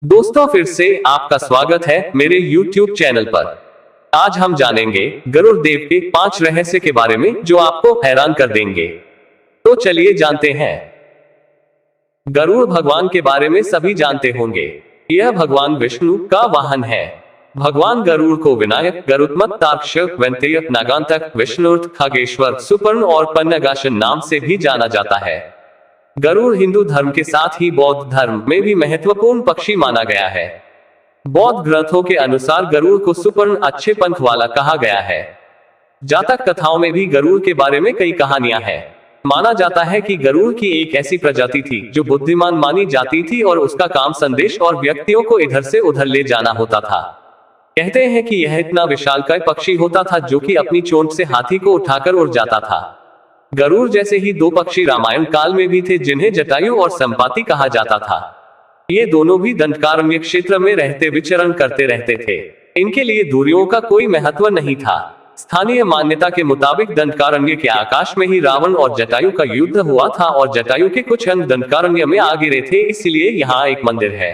दोस्तों फिर से आपका स्वागत है मेरे YouTube चैनल पर। आज हम जानेंगे गरुड़ देव के 5 रहस्य के बारे में जो आपको हैरान कर देंगे। तो चलिए जानते हैं। गरुड़ भगवान के बारे में सभी जानते होंगे। यह भगवान विष्णु का वाहन है। भगवान गरुड़ को विनायक, गरुत्मत, तार्क्ष्य, वैंतेय, नागांतक, विष्णुर्थ, खगेश्वर, सुपर्ण और पन्नगाशन नाम से भी जाना जाता है। गरुड़ हिंदू धर्म के साथ ही बौद्ध धर्म में भी महत्वपूर्ण पक्षी माना गया है। बौद्ध ग्रंथों के अनुसार गरुड़ को सुपर्ण, अच्छे पंख वाला कहा गया है। जातक कथाओं में भी गरुड़ के बारे में कई कहानियां हैं। माना जाता है कि गरुड़ की एक ऐसी प्रजाति थी जो बुद्धिमान मानी जाती थी और उसका काम संदेश और व्यक्तियों को इधर से उधर ले जाना होता था। कहते हैं कि यह इतना विशालकाय पक्षी होता था जो कि अपनी चोंच से हाथी को उठाकर उड़ जाता था। गरुड़ जैसे ही 2 पक्षी रामायण काल में भी थे जिन्हें जटायु और संपाति कहा जाता था। ये दोनों भी दंडकारण्य क्षेत्र में रहते विचरण करते रहते थे। इनके लिए दूरियों का कोई महत्व नहीं था। स्थानीय मान्यता के मुताबिक दंडकारण्य के आकाश में ही रावण और जटायु का युद्ध हुआ था और जटायु के कुछ अंग दंडकारण्य में आ गिरे थे, इसलिए यहाँ एक मंदिर है।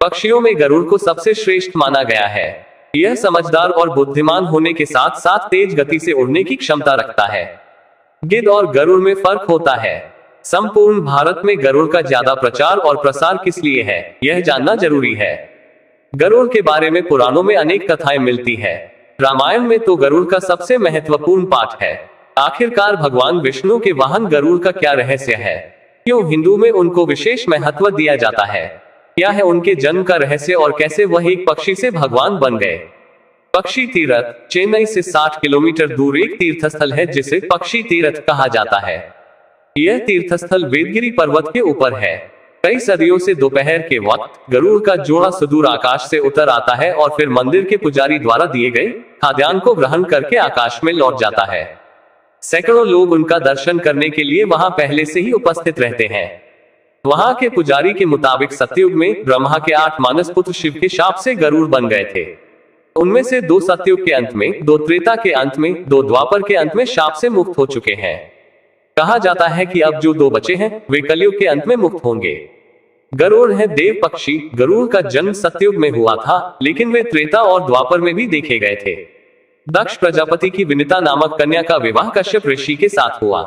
पक्षियों में गरुड़ को सबसे श्रेष्ठ माना गया है। यह समझदार और बुद्धिमान होने के साथ साथ तेज गति से उड़ने की क्षमता रखता है। गिद्ध और गरुड़ में फर्क होता है। संपूर्ण भारत में गरुड़ का ज्यादा प्रचार और प्रसार किस लिए है, यह जानना जरूरी है। गरुड़ के बारे में पुराणों में अनेक कथाएं मिलती है। रामायण में तो गरुड़ का सबसे महत्वपूर्ण पाठ है। आखिरकार भगवान विष्णु के वाहन गरुड़ का क्या रहस्य है? क्यों हिंदू में उनको विशेष महत्व दिया जाता है? क्या है उनके जन्म का रहस्य और कैसे वह एक पक्षी से भगवान बन गए? पक्षी तीर्थ चेन्नई से 60 किलोमीटर दूर एक तीर्थस्थल है जिसे पक्षी तीर्थ कहा जाता है। यह तीर्थस्थल वेदगिरी पर्वत के ऊपर है। कई सदियों से दोपहर के वक्त गरुड़ का जोड़ा सुदूर आकाश से उतर आता है और फिर मंदिर के पुजारी द्वारा दिए गए खाद्यान्न को ग्रहण करके आकाश में लौट जाता है। सैकड़ों लोग उनका दर्शन करने के लिए वहां पहले से ही उपस्थित रहते हैं। वहां के पुजारी के मुताबिक सतयुग में ब्रह्मा के 8 मानस पुत्र शिव के शाप से गरुड़ बन गए थे। उनमें से 2 सतयुग के अंत में, 2 त्रेता के अंत में, 2 द्वापर के अंत में शाप से मुक्त हो चुके हैं। कहा जाता है कि अब जो 2 बचे हैं वे कलयुग के अंत में मुक्त होंगे। गरुड़ है देव पक्षी। गरुड़ का जन्म सतयुग में हुआ था, लेकिन वे त्रेता और द्वापर में भी देखे गए थे। दक्ष प्रजापति की विनिता नामक कन्या का विवाह कश्यप ऋषि के साथ हुआ।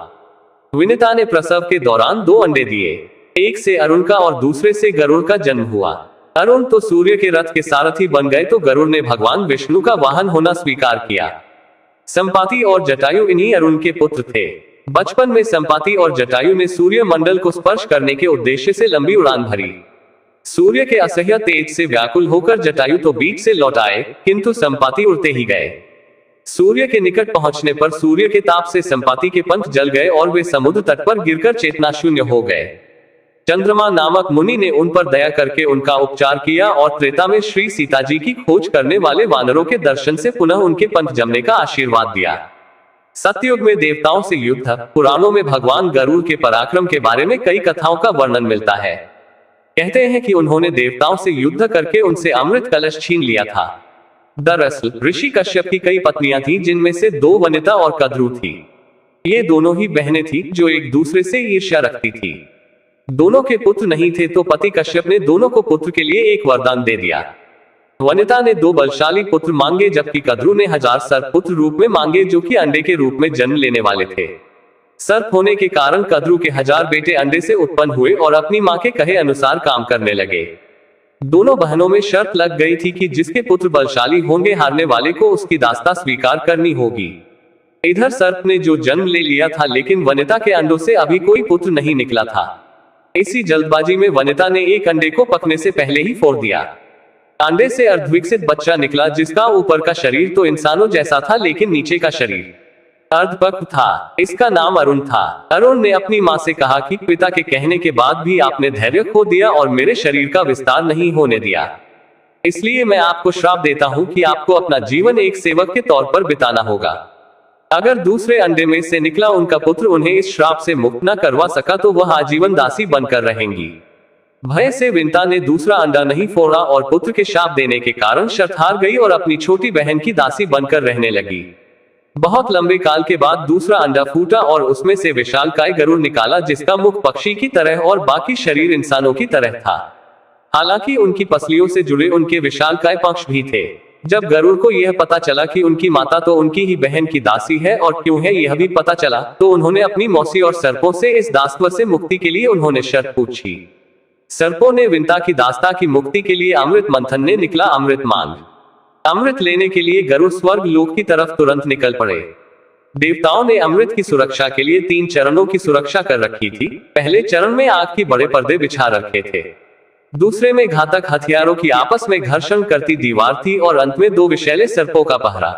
विनिता ने प्रसव के दौरान 2 अंडे दिए। एक से अरुण का और दूसरे से गरुड़ का जन्म हुआ। अरुण तो सूर्य के रथ के सारथी बन गए तो गरुड़ ने भगवान विष्णु का वाहन होना स्वीकार किया। संपाति और जटायु इन्हीं अरुण के पुत्र थे। बचपन में संपाति और जटायु ने सूर्य मंडल को स्पर्श करने के उद्देश्य से लंबी उड़ान भरी। सूर्य के असह्य तेज से व्याकुल होकर जटायु तो बीच से लौट आए, किंतु संपाति उड़ते ही गए। सूर्य के निकट पहुंचने पर सूर्य के ताप से संपाति के पंख जल गए और वे समुद्र तट पर गिरकर चेतना शून्य हो गए। चंद्रमा नामक मुनि ने उन पर दया करके उनका उपचार किया और त्रेता में श्री सीता जी की खोज करने वाले वानरों के दर्शन से पुनः उनके पंख जमने का आशीर्वाद दिया। सतयुग में देवताओं से युद्ध। पुराणों में भगवान गरुड़ के पराक्रम के बारे में कई कथाओं का वर्णन मिलता है। कहते हैं कि उन्होंने देवताओं से युद्ध करके उनसे अमृत कलश छीन लिया था। दरअसल ऋषि कश्यप की कई पत्नियां थीं, जिनमें से 2 वनिता और कद्रु थी। ये दोनों ही बहनें थीं जो एक दूसरे से ईर्ष्या रखती थी। दोनों के पुत्र नहीं थे तो पति कश्यप ने दोनों को पुत्र के लिए एक वरदान दे दिया। वनिता ने 2 बलशाली पुत्र मांगे, जबकि कद्रु ने 1000 सर्प पुत्र रूप में मांगे जो कि अंडे के रूप में जन्म लेने वाले थे। सर्प होने के कारण कद्रु के 1000 बेटे अंडे से उत्पन्न हुए और अपनी मां के कहे अनुसार काम करने लगे। दोनों बहनों में शर्त लग गई थी कि जिसके पुत्र बलशाली होंगे हारने वाले को उसकी दास्ता स्वीकार करनी होगी। इधर सर्प ने जो जन्म ले लिया था, लेकिन वनिता के अंडों से अभी कोई पुत्र नहीं निकला था। इसी जल्दबाजी में वनिता ने एक अंडे को पकने से पहले ही फोड़ दिया। अंडे से अर्धविकसित बच्चा निकला, जिसका ऊपर का शरीर तो इंसानों जैसा था लेकिन नीचे का शरीर अर्धपक्व था। इसका नाम अरुण था। अरुण ने अपनी मां से कहा कि पिता के कहने के बाद भी आपने धैर्य खो दिया और मेरे शरीर का विस्तार नहीं होने दिया, इसलिए मैं आपको श्राप देता हूं कि आपको अपना जीवन एक सेवक के तौर पर बिताना होगा। अगर दूसरे अंडे में से निकला उनका पुत्र उन्हें इस श्राप से मुक्त न करवा सका तो वह आजीवन दासी बनकर रहेंगी। भय से विनिता ने दूसरा अंडा नहीं फोड़ा और पुत्र के शाप देने के कारण शर्त हार गई और अपनी छोटी बहन की दासी बनकर रहने लगी। बहुत लंबे काल के बाद दूसरा अंडा फूटा और उसमें से विशालकाय गरुड़ निकाला, जिसका मुख पक्षी की तरह और बाकी शरीर इंसानों की तरह था। हालांकि उनकी पसलियों से जुड़े उनके विशालकाय पंख भी थे। जब गरुड़ को यह पता चला कि उनकी माता तो उनकी ही बहन की दासी है और क्यों है यह भी पता चला, तो उन्होंने अपनी मौसी और सर्पों से इस दासत्व से मुक्ति के लिए उन्होंने शर्त पूछी। सर्पों ने विंता की दास्ता की मुक्ति के लिए अमृत मंथन ने निकला अमृत मांग। अमृत लेने के लिए गरुड़ स्वर्ग लोक की तरफ तुरंत निकल पड़े। देवताओं ने अमृत की सुरक्षा के लिए 3 चरणों की सुरक्षा कर रखी थी। पहले चरण में आग के बड़े पर्दे बिछा रखे थे, दूसरे में घातक हथियारों की आपस में घर्षण करती दीवार थी और अंत में 2 विषैले सर्पों का पहरा।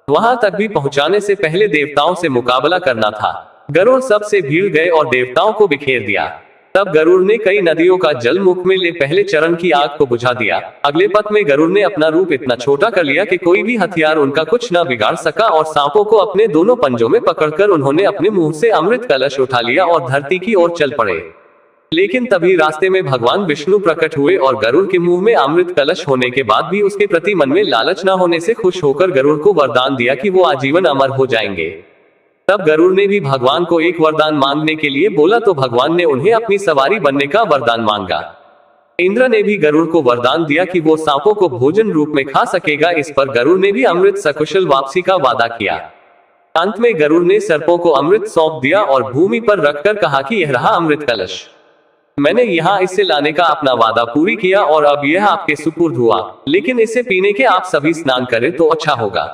वहां तक भी पहुंचाने से पहले देवताओं से मुकाबला करना था। गरुड़ सबसे भीड़ गए और देवताओं को बिखेर दिया। तब गरुड़ ने कई नदियों का जल मुख में ले पहले चरण की आग को बुझा दिया। अगले पथ में गरुड़ ने अपना रूप इतना छोटा कर लिया कि कोई भी हथियार उनका कुछ न बिगाड़ सका और सांपों को अपने दोनों पंजों में पकड़कर उन्होंने अपने मुंह से अमृत कलश उठा लिया और धरती की ओर चल पड़े। लेकिन तभी रास्ते में भगवान विष्णु प्रकट हुए और गरुड़ के मुंह में अमृत कलश होने के बाद भी उसके प्रति मन में लालच न होने से खुश होकर गरुड़ को वरदान दिया कि वो आजीवन अमर हो जाएंगे। तब गरुड़ ने भी भगवान को एक वरदान मांगने के लिए बोला तो भगवान ने उन्हें अपनी सवारी बनने का वरदान मांगा। इंद्र ने भी गरुड़ को वरदान दिया कि वो सांपों को भोजन रूप में खा सकेगा। इस पर गरुड़ ने भी अमृत सकुशल वापसी का वादा किया। अंत में गरुड़ ने सर्पों को अमृत सौंप दिया और भूमि पर रखकर कहा कि यह रहा अमृत कलश। मैंने यहाँ इसे लाने का अपना वादा पूरी किया और अब यह आपके सुपुर्द हुआ, लेकिन इसे पीने के आप सभी स्नान करें तो अच्छा होगा।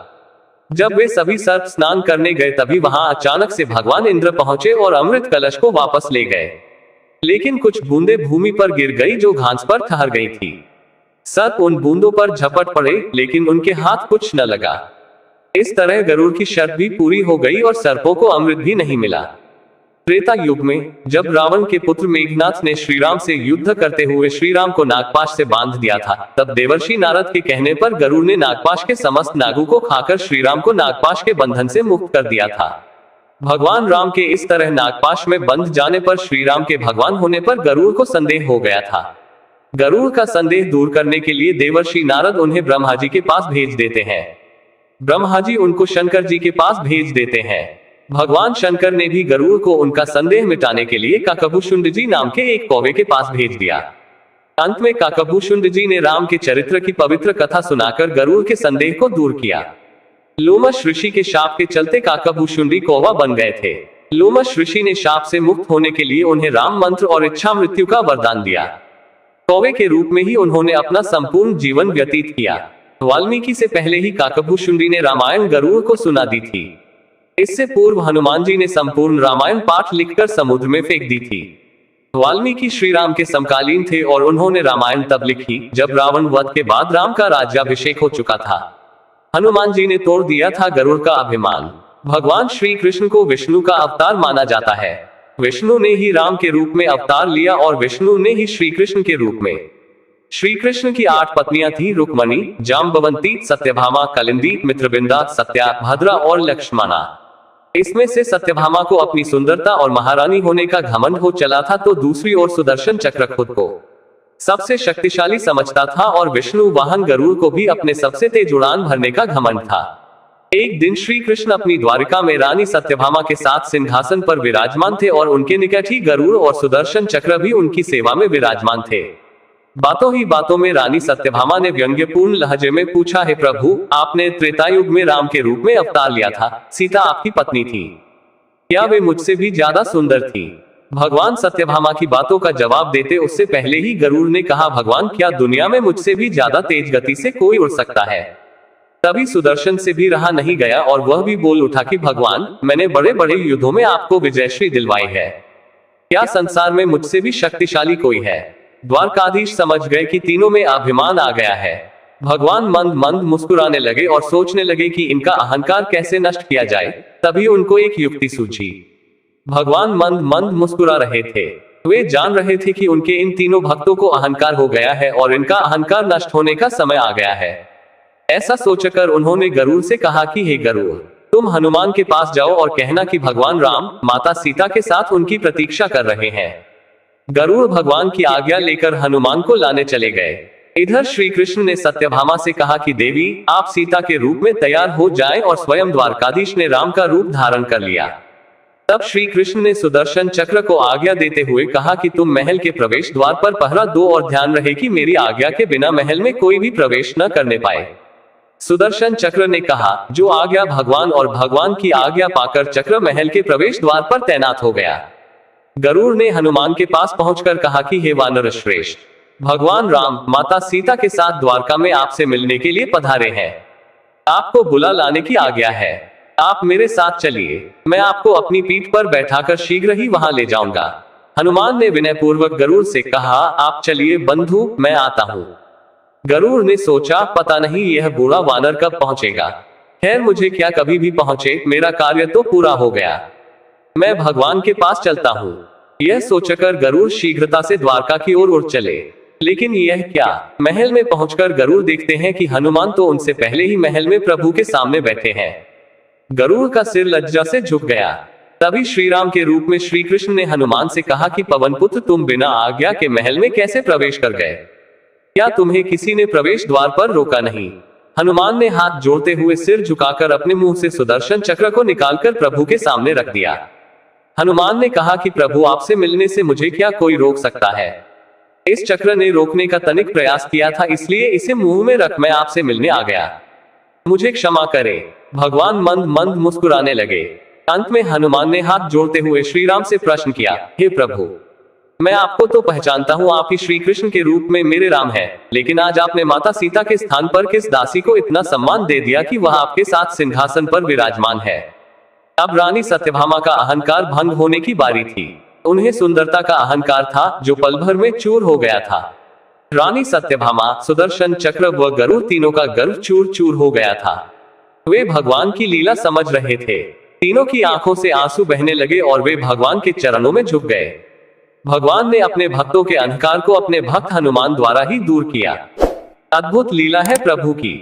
जब वे सभी सर्प स्नान करने गए तभी वहां अचानक से भगवान इंद्र पहुंचे और अमृत कलश को वापस ले गए, लेकिन कुछ बूंदें भूमि पर गिर गई जो घास पर ठहर गई थी। सर्प उन बूंदों पर झपट पड़े लेकिन उनके हाथ कुछ न लगा। इस तरह गरुड़ की शर्त भी पूरी हो गई और सर्पों को अमृत भी नहीं मिला। त्रेता युग में जब रावण के पुत्र मेघनाथ ने श्रीराम से युद्ध करते हुए श्रीराम को नागपाश से बांध दिया था, तब देवर्षि नारद के कहने पर गरुड़ ने नागपाश के समस्त नागों को खाकर श्रीराम को नागपाश के बंधन से मुक्त कर दिया था। भगवान राम के इस तरह नागपाश में बंध जाने पर श्रीराम के भगवान होने पर गरुड़ को संदेह हो गया था। गरुड़ का संदेह दूर करने के लिए देवर्षि नारद उन्हें ब्रह्मा जी के पास भेज देते हैं। ब्रह्मा जी उनको शंकर जी के पास भेज देते हैं। भगवान शंकर ने भी गरुड़ को उनका संदेह मिटाने के लिए काकभूषुंड जी नाम के एक कौवे के पास भेज दिया। अंत में काकभूषुंड जी ने राम के चरित्र की पवित्र कथा सुनाकर गरुड़ के संदेह को दूर किया। लोमश ऋषि के शाप के चलते काकभूषुंडी कौवा बन गए थे। लोमश ऋषि ने शाप से मुक्त होने के लिए उन्हें राम मंत्र और इच्छा मृत्यु का वरदान दिया। कौवे के रूप में ही उन्होंने अपना संपूर्ण जीवन व्यतीत किया। वाल्मीकि से पहले ही काकभूषुंडी ने रामायण गरुड़ को सुना दी थी। इससे पूर्व हनुमान जी ने संपूर्ण रामायण पाठ लिखकर समुद्र में फेंक दी थी। वाल्मीकि श्री राम के समकालीन थे और उन्होंने रामायण तब लिखी जब रावण वध के बाद राम का राज्याभिषेक हो चुका था। हनुमान जी ने तोड़ दिया था गरुड़ का अभिमान। भगवान श्री कृष्ण को विष्णु का अवतार माना जाता है। विष्णु ने ही राम के रूप में अवतार लिया और विष्णु ने ही श्री कृष्ण के रूप में। श्री कृष्ण की 8 पत्नियां थी, रुक्मणी, जाम्बवंती, सत्यभामा, कलिंदी, मित्रविंदा, सत्या, भद्रा और लक्ष्मणा। इसमें से सत्यभामा को अपनी सुंदरता और महारानी होने का घमंड हो चला था, तो दूसरी ओर सुदर्शन चक्र खुद को सबसे शक्तिशाली समझता था और विष्णु वाहन गरुड़ को भी अपने सबसे तेज उड़ान भरने का घमंड था। एक दिन श्री कृष्ण अपनी द्वारिका में रानी सत्यभामा के साथ सिंहासन पर विराजमान थे और उनके निकट ही गरुड़ और सुदर्शन चक्र भी उनकी सेवा में विराजमान थे। बातों ही बातों में रानी सत्यभामा ने व्यंग्यपूर्ण लहजे में पूछा, हे प्रभु, आपने त्रेतायुग में राम के रूप में अवतार लिया था, सीता आपकी पत्नी थी, क्या वे मुझसे भी ज्यादा सुंदर थी? भगवान सत्यभामा की बातों का जवाब देते उससे पहले ही गरुड़ ने कहा, भगवान, क्या दुनिया में मुझसे भी ज्यादा तेज गति से कोई उड़ सकता है? तभी सुदर्शन से भी रहा नहीं गया और वह भी बोल उठा कि भगवान, मैंने बड़े बड़े युद्धों में आपको विजयश्री दिलवाई है, क्या संसार में मुझसे भी शक्तिशाली कोई है? द्वारकाधीश समझ गए कि तीनों में अभिमान आ गया है। भगवान मंद मंद मुस्कुराने लगे और सोचने लगे कि इनका अहंकार कैसे नष्ट किया जाए। तभी उनको एक युक्ति सूझी। भगवान मंद मंद मुस्कुरा रहे थे। वे जान रहे थे कि उनके इन तीनों भक्तों को अहंकार हो गया है और इनका अहंकार नष्ट होने का समय आ गया है। ऐसा सोचकर उन्होंने गरुड़ से कहा कि हे गरुड़, तुम हनुमान के पास जाओ और कहना कि भगवान राम माता सीता के साथ उनकी प्रतीक्षा कर रहे हैं। गरुड़ भगवान की आज्ञा लेकर हनुमान को लाने चले गए। इधर श्री कृष्ण ने सत्यभामा से कहा कि देवी, आप सीता के रूप में तैयार हो जाएं और स्वयं द्वारकाधीश ने राम का रूप धारण कर लिया। तब श्री कृष्ण ने सुदर्शन चक्र को आज्ञा देते हुए कहा कि तुम महल के प्रवेश द्वार पर पहरा दो और ध्यान रहे कि मेरी आज्ञा के बिना महल में कोई भी प्रवेश न करने पाए। सुदर्शन चक्र ने कहा, जो आज्ञा भगवान और भगवान की आज्ञा पाकर चक्र महल के प्रवेश द्वार पर तैनात हो गया। गरुड़ ने हनुमान के पास पहुंचकर कहा कि हे वानर श्रेष्ठ, भगवान राम माता सीता के साथ द्वारका में आपसे मिलने के लिए पधारे हैं। आपको बुला लाने की आज्ञा है। आप मेरे साथ चलिए, मैं आपको अपनी पीठ पर बैठाकर शीघ्र ही वहां ले जाऊंगा। हनुमान ने विनयपूर्वक गरुड़ से कहा, आप चलिए बंधु, मैं आता हूँ। गरुड़ ने सोचा, पता नहीं यह बूढ़ा वानर कब पहुंचेगा। खैर मुझे क्या, कभी भी पहुंचे, मेरा कार्य तो पूरा हो गया। मैं भगवान के पास चलता हूँ। यह सोचकर गरुड़ शीघ्रता से द्वारका की ओर उड़ चले। लेकिन यह क्या, महल में पहुंचकर गरुड़ देखते हैं कि हनुमान तो उनसे पहले ही महल में प्रभु के सामने बैठे हैं। गरुड़ का सिर लज्जा से झुक गया। तभी श्री राम के रूप में श्री कृष्ण ने हनुमान से कहा कि पवन पुत्र, तुम बिना आज्ञा के महल में कैसे प्रवेश कर गए? क्या तुम्हें किसी ने प्रवेश द्वार पर रोका नहीं? हनुमान ने हाथ जोड़ते हुए सिर झुकाकर अपने मुंह से सुदर्शन चक्र को निकालकर प्रभु के सामने रख दिया। हनुमान ने कहा कि प्रभु, आपसे मिलने से मुझे क्या कोई रोक सकता है? इस चक्र ने रोकने का तनिक प्रयास किया था, इसलिए इसे मुंह में रख मैं आपसे मिलने आ गया। मुझे क्षमा करें। भगवान मंद मंद मुस्कुराने लगे। अंत में हनुमान ने हाथ जोड़ते हुए श्री राम से प्रश्न किया, हे प्रभु, मैं आपको तो पहचानता हूँ, आप ही श्री कृष्ण के रूप में मेरे राम हैं, लेकिन आज आपने माता सीता के स्थान पर किस दासी को इतना सम्मान दे दिया कि वह आपके साथ सिंहासन पर विराजमान है। अब रानी सत्यभामा का अहंकार भंग होने की बारी थी। उन्हें सुंदरता का अहंकार था जो पल भर में चूर हो गया था। रानी सत्यभामा, सुदर्शन चक्र व गरुड़ तीनों का गर्व चूर चूर हो गया था। वे भगवान की लीला समझ रहे थे। तीनों की आंखों से आंसू बहने लगे और वे भगवान के चरणों में झुक गए। भगवान ने अपने भक्तों के अहंकार को अपने भक्त हनुमान द्वारा ही दूर किया। अद्भुत लीला है प्रभु की।